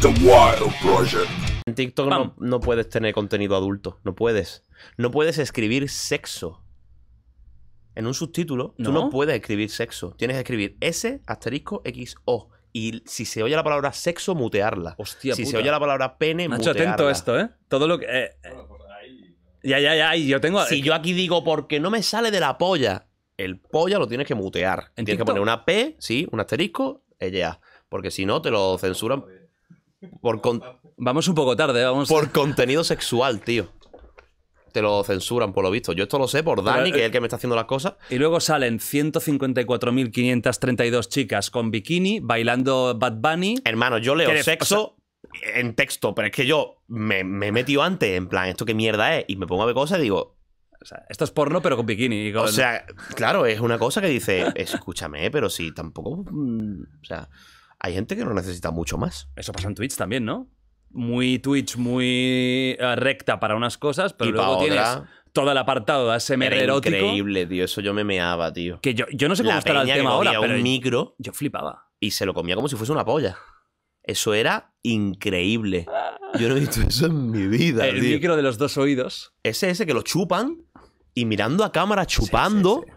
The Wild Project. En TikTok no puedes tener contenido adulto. No puedes. No puedes escribir sexo. En un subtítulo, tú no puedes escribir sexo. Tienes que escribir S**XO. Y si se oye la palabra sexo, mutearla. Hostia, si puta. se oye la palabra pene, Nacho, mutearla. atento a esto, ¿eh? Todo lo que... Ya. Y yo tengo... Si yo aquí digo, porque no me sale de la polla, el polla lo tienes que mutear. ¿En Tienes que TikTok? poner una P, sí, un asterisco, ella. Porque si no, te lo censuran Vamos un poco tarde, vamos... por contenido sexual, tío. Te lo censuran, por lo visto. Yo esto lo sé por Dani, que es el que me está haciendo las cosas. Y luego salen 154.532 chicas con bikini bailando Bad Bunny. Hermano, yo leo ¿Qué? sexo en texto, pero es que yo me he metido antes, en plan, ¿esto qué mierda es? Y me pongo a ver cosas y digo... O sea, esto es porno, pero con bikini. Y con... O sea, claro, es una cosa que dice, escúchame, pero si tampoco... o sea, hay gente que no necesita mucho más. Eso pasa en Twitch también, ¿no? Muy Twitch, muy recta para unas cosas, pero Y luego pa' tienes otra, todo el apartado de ASMR Era erótico. increíble, tío. Eso yo me meaba, tío. Que yo no sé cómo La estará el peña que tema ahora, cogía pero un micro yo flipaba. y se lo comía como si fuese una polla. Eso era increíble. Yo no he visto eso en mi vida, El tío. micro de los dos oídos. Ese que lo chupan y mirando a cámara chupando. Sí.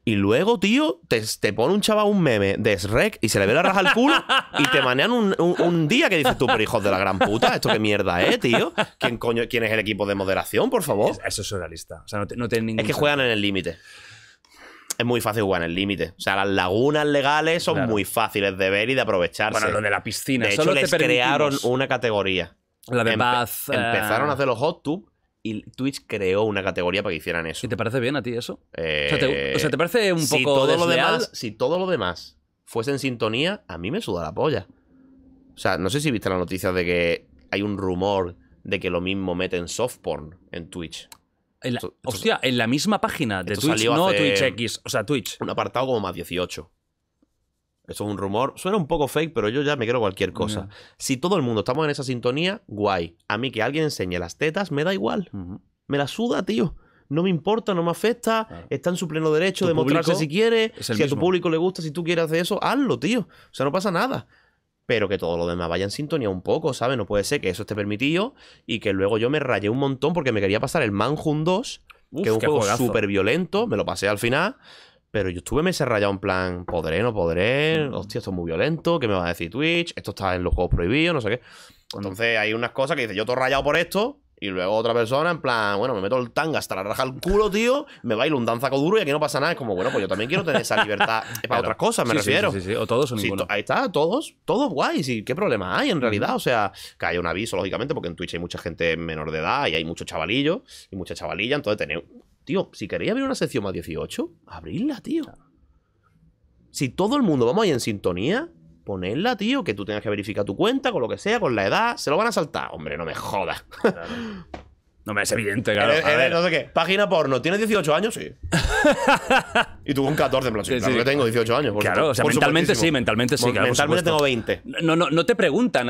Y luego, tío, te pone un chaval un meme de Shrek y se le ve la raja al culo y te manean un día que dices tú, pero hijos de la gran puta, ¿esto qué mierda es, tío? ¿Quién es el equipo de moderación, por favor? Eso es surrealista. O sea, no tiene ningún Es que juegan en el límite. Es muy fácil jugar en el límite. O sea, las lagunas legales son Claro. muy fáciles de ver y de aprovecharse. Bueno, lo de la piscina. De hecho, Solo les te crearon permitimos una categoría. la de Baz. Empezaron a hacer los hot tub y Twitch creó una categoría para que hicieran eso. ¿Y te parece bien a ti eso? O Eh, sea, ¿te parece un si poco todo lo desleal? demás, si todo lo demás fuese en sintonía, a mí me suda la polla. O sea, no sé si viste la noticia de que hay un rumor de que lo mismo meten soft porn en Twitch. Hostia, en la misma página de esto Twitch, salió no hace- Twitch X, o sea, Twitch. Un apartado como más 18. Eso es un rumor. Suena un poco fake, pero yo ya me creo cualquier cosa. Ya. Si todo el mundo estamos en esa sintonía, guay. A mí que alguien enseñe las tetas me da igual. Ujú. Me la suda, tío. No me importa, no me afecta. Claro. Está en su pleno derecho Tu de mostrarse público si quiere. es Si el a tu mismo. público le gusta, si tú quieres hacer eso, hazlo, tío. O sea, no pasa nada. Pero que todo lo demás vaya en sintonía un poco, ¿sabes? No puede ser que eso esté permitido y que luego yo me rayé un montón porque me quería pasar el Manhunt 2, que es un qué juego juegazo. súper violento. Me lo pasé al final. Pero yo estuve meses rayado en plan, ¿podré, no podré? Hostia, esto es muy violento. ¿Qué me va a decir Twitch? Esto está en los juegos prohibidos, no sé qué. Entonces hay unas cosas que dice, yo estoy rayado por esto. Y luego otra persona, en plan, bueno, me meto el tanga hasta la raja al culo, tío. Me bailo un danzaco duro y aquí no pasa nada. Es como, bueno, pues yo también quiero tener esa libertad para Claro. otras cosas, me Sí, refiero. Sí. O todos o Sí, ninguno. ahí está, todos guay. Sí, ¿qué problema hay en realidad? O sea, que haya un aviso, lógicamente, porque en Twitch hay mucha gente menor de edad y hay muchos chavalillos y mucha chavalilla. Entonces, tío, si queréis abrir una sección más 18, abridla, tío. Si todo el mundo vamos ahí en sintonía, ponedla, tío, que tú tengas que verificar tu cuenta con lo que sea, con la edad, se lo van a saltar. Hombre, no me jodas. Claro. No me es evidente, claro. A ver. No sé qué. Página porno. ¿Tienes 18 años? Sí. Y tú con 14, en plan, sí, Sí, claro sí. que tengo 18 años. Claro, o sea, por mentalmente supuestísimo. sí, mentalmente sí. Claro, por Mentalmente supuesto. tengo 20. No te preguntan,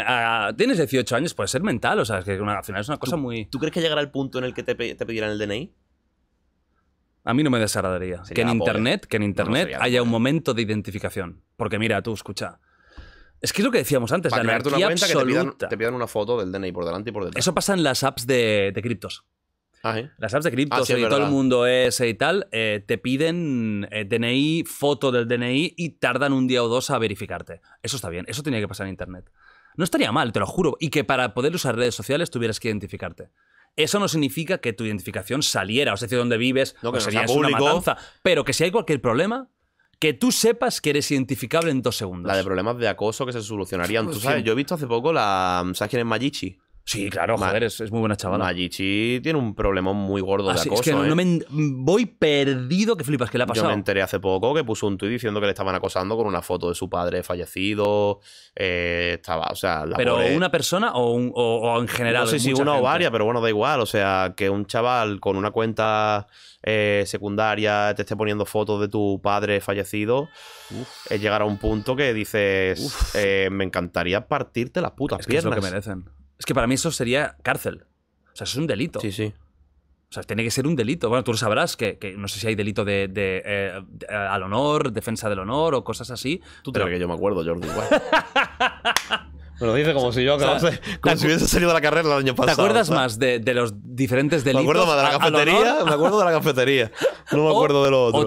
¿tienes 18 años? Puede ser mental, o sea, es que al final es una cosa muy... ¿Tú crees que llegará el punto en el que te pidieran el DNI? A mí no me desagradaría Sería que en la polla. Internet, sería la haya un polla. momento de identificación. Porque mira, tú, escucha. Es que es lo que decíamos antes, Para la crearte una anarquía cuenta que absoluta. te pidan una foto del DNI por delante y por detrás. Eso pasa en las apps de criptos. Ah, ¿eh? Las apps de criptos Sí, es y todo el verdad. mundo es y tal, te piden DNI, foto del DNI y tardan un día o dos a verificarte. Eso está bien, eso tenía que pasar en Internet. No estaría mal, te lo juro. Y que para poder usar redes sociales tuvieras que identificarte. Eso no significa que tu identificación saliera, o sea, de dónde vives, No, que o no sería sea una público. matanza. Pero que si hay cualquier problema, que tú sepas que eres identificable en 2 segundos. La de problemas de acoso que se solucionarían. Tú Pues sabes, sí. yo he visto hace poco ¿sabes quién es Mayichi? Sí, claro, Ma- joder, es muy buena chavala. Mayichi tiene un problemón muy gordo de Ah, sí, acoso. es que ¿eh? no me voy perdido que flipas, ¿qué le ha Yo pasado? me enteré hace poco que puso un tuit diciendo que le estaban acosando con una foto de su padre fallecido. Estaba, o sea, la ¿Pero pobre- una persona o en general? No sé si mucha una o gente? varias, pero bueno, da igual. O sea, que un chaval con una cuenta secundaria te esté poniendo fotos de tu padre fallecido, es llegar a un punto que dices, me encantaría partirte las putas Es que es lo piernas. que merecen. Es que para mí eso sería cárcel. O sea, eso es un delito. Sí, sí. O sea, tiene que ser un delito. Bueno, tú lo sabrás que no sé si hay delito al honor, defensa del honor o cosas así. Tú te crees que yo me acuerdo, Jordi. Igual. Me lo dice como si yo acabase, como si hubiese salido de la carrera el año pasado. ¿Te acuerdas ¿sabes? más de los diferentes delitos? Me acuerdo más de la al cafetería, honor? me acuerdo de la cafetería. No me acuerdo de lo otro.